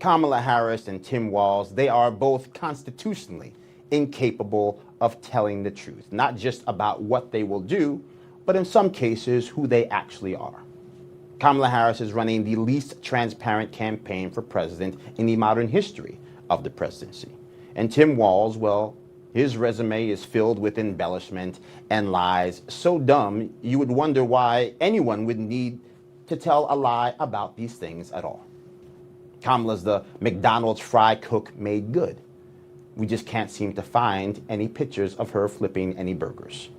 Kamala Harris and Tim Walz, they are both constitutionally incapable of telling the truth, not just about what they will do, but in some cases, who they actually are. Kamala Harris is running the least transparent campaign for president in the modern history of the presidency. And Tim Walz, well, his resume is filled with embellishment and lies so dumb you would wonder why anyone would need to tell a lie about these things at all. Kamala's the McDonald's fry cook made good. We just can't seem to find any pictures of her flipping any burgers.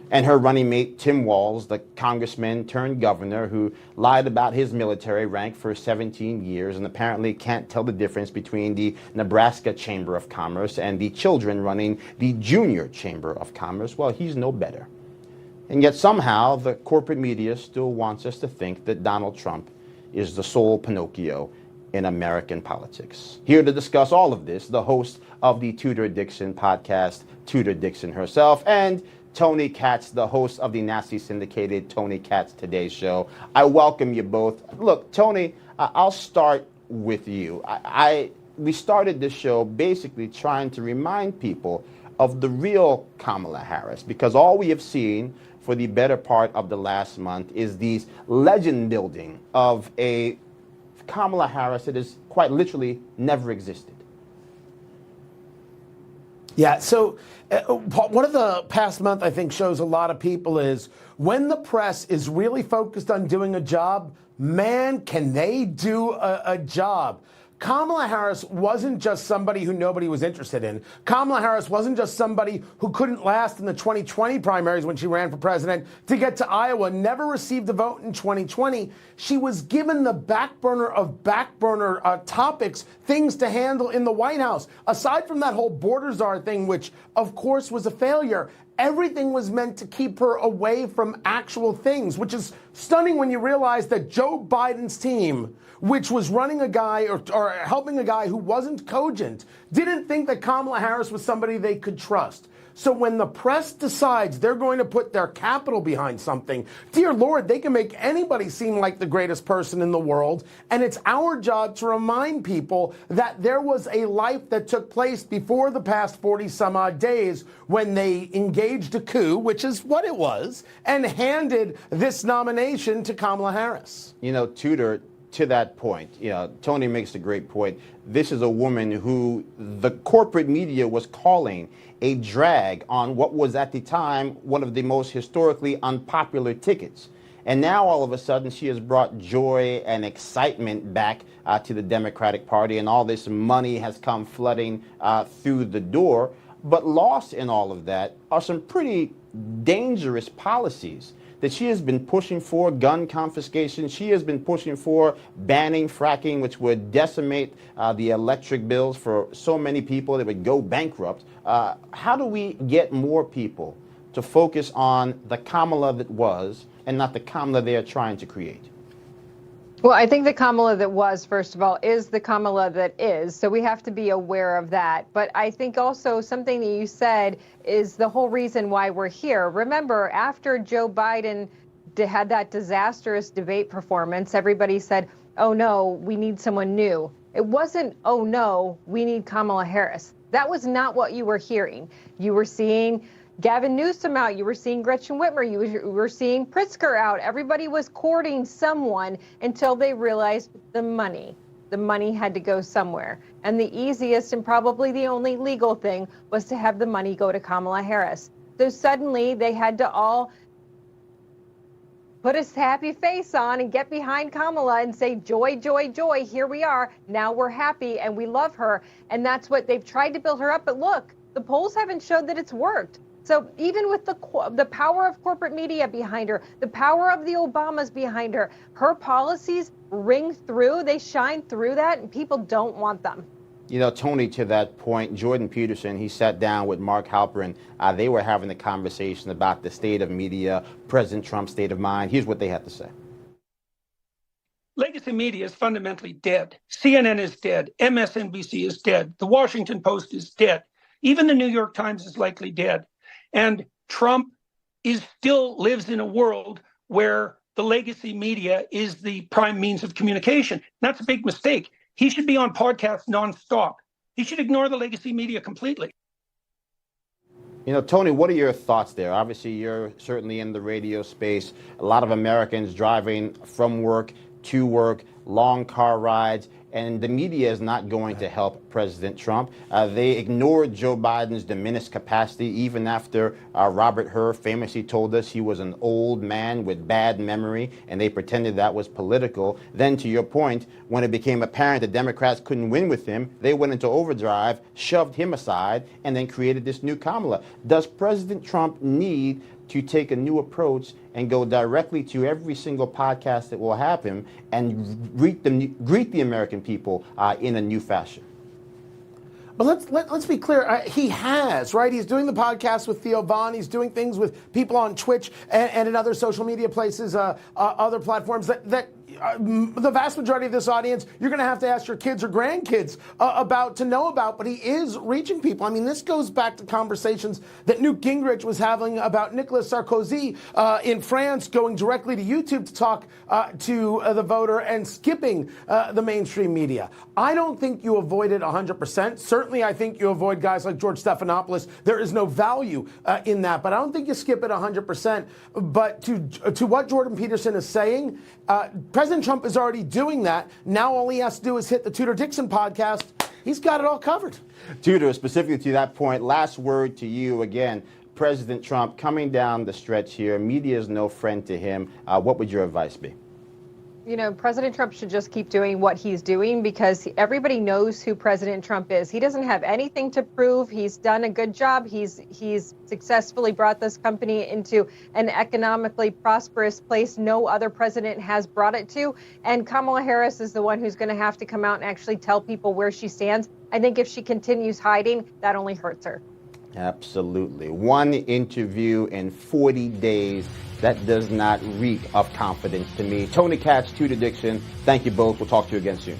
And her running mate, Tim Walz, the congressman turned governor who lied about his military rank for 17 years and apparently can't tell the difference between the Nebraska Chamber of Commerce and the children running the Junior Chamber of Commerce, well, he's no better. And yet somehow the corporate media still wants us to think that Donald Trump is the sole Pinocchio in American politics. Here to discuss all of this, the host of the Tudor Dixon podcast, Tudor Dixon herself, and Tony Katz, the host of the nationally syndicated Tony Katz Today Show. I welcome you both. Look, Tony, I'll start with you. We started this show basically trying to remind people of the real Kamala Harris, because all we have seen for the better part of the last month is these legend building of a Kamala Harris that has quite literally never existed. Yeah, so one of the past month I think shows a lot of people is when the press is really focused on doing a job, man, can they do a job. Kamala Harris wasn't just somebody who nobody was interested in. Kamala Harris wasn't just somebody who couldn't last in the 2020 primaries when she ran for president to get to Iowa, never received a vote in 2020. She was given the back burner of topics, things to handle in the White House. Aside from that whole border czar thing, which of course was a failure, everything was meant to keep her away from actual things, which is stunning when you realize that Joe Biden's team, which was running a guy or helping a guy who wasn't cogent, didn't think that Kamala Harris was somebody they could trust. So when the press decides they're going to put their capital behind something, dear Lord, they can make anybody seem like the greatest person in the world. And it's our job to remind people that there was a life that took place before the past 40 some odd days when they engaged a coup, which is what it was, and handed this nomination to Kamala Harris. You know, Tudor, to that point, Tony makes a great point. This is a woman who the corporate media was calling a drag on what was at the time one of the most historically unpopular tickets. And now all of a sudden she has brought joy and excitement back to the Democratic Party, and all this money has come flooding through the door. But lost in all of that are some pretty dangerous policies that she has been pushing for: gun confiscation. She has been pushing for banning fracking, which would decimate the electric bills for so many people that would go bankrupt. How do we get more people to focus on the Kamala that was and not the Kamala they are trying to create? Well, I think the Kamala that was, first of all, is the Kamala that is. So we have to be aware of that. But I think also something that you said is the whole reason why we're here. Remember, after Joe Biden had that disastrous debate performance, everybody said, oh, no, we need someone new. It wasn't, oh, no, we need Kamala Harris. That was not what you were hearing. You were seeing Gavin Newsom out, you were seeing Gretchen Whitmer, you were seeing Pritzker out. Everybody was courting someone until they realized the money. The money had to go somewhere. And the easiest and probably the only legal thing was to have the money go to Kamala Harris. So suddenly they had to all put a happy face on and get behind Kamala and say, joy, joy, joy, here we are. Now we're happy and we love her. And that's what they've tried to build her up. But look, the polls haven't showed that it's worked. So even with the power of corporate media behind her, the power of the Obamas behind her, her policies ring through, they shine through that, and people don't want them. You know, Tony, to that point, Jordan Peterson, he sat down with Mark Halperin. They were having a conversation about the state of media, President Trump's state of mind. Here's what they had to say. Legacy media is fundamentally dead. CNN is dead. MSNBC is dead. The Washington Post is dead. Even the New York Times is likely dead. And Trump still lives in a world where the legacy media is the prime means of communication. That's a big mistake. He should be on podcasts nonstop. He should ignore the legacy media completely. You know, Tony, what are your thoughts there? Obviously, you're certainly in the radio space. A lot of Americans driving from work to work, long car rides, and the media is not going to help President Trump. They ignored Joe Biden's diminished capacity even after Robert Hur famously told us he was an old man with bad memory, and they pretended that was political. Then, to your point, when it became apparent the Democrats couldn't win with him, they went into overdrive, shoved him aside, and then created this new Kamala. Does President Trump need to take a new approach and go directly to every single podcast that will have him and greet the American people in a new fashion? But let's be clear. He has, right? He's doing the podcast with Theo Vaughn. He's doing things with people on Twitch and in other social media places, other platforms that the vast majority of this audience, you're going to have to ask your kids or grandkids to know about, but he is reaching people. I mean, this goes back to conversations that Newt Gingrich was having about Nicolas Sarkozy in France, going directly to YouTube to talk to the voter and skipping the mainstream media. I don't think you avoid it 100%. Certainly, I think you avoid guys like George Stephanopoulos. There is no value in that, but I don't think you skip it 100%. But to what Jordan Peterson is saying, President Trump is already doing that. Now all he has to do is hit the Tudor Dixon podcast. He's got it all covered. Tudor, specifically to that point, last word to you again. President Trump coming down the stretch here. Media is no friend to him. What would your advice be? You know, President Trump should just keep doing what he's doing because everybody knows who President Trump is. He doesn't have anything to prove. He's done a good job. He's successfully brought this company into an economically prosperous place no other president has brought it to. And Kamala Harris is the one who's going to have to come out and actually tell people where she stands. I think if she continues hiding, that only hurts her. Absolutely. One interview in 40 days. That does not reek of confidence to me. Tony Katz, Tudor Dixon, thank you both. We'll talk to you again soon.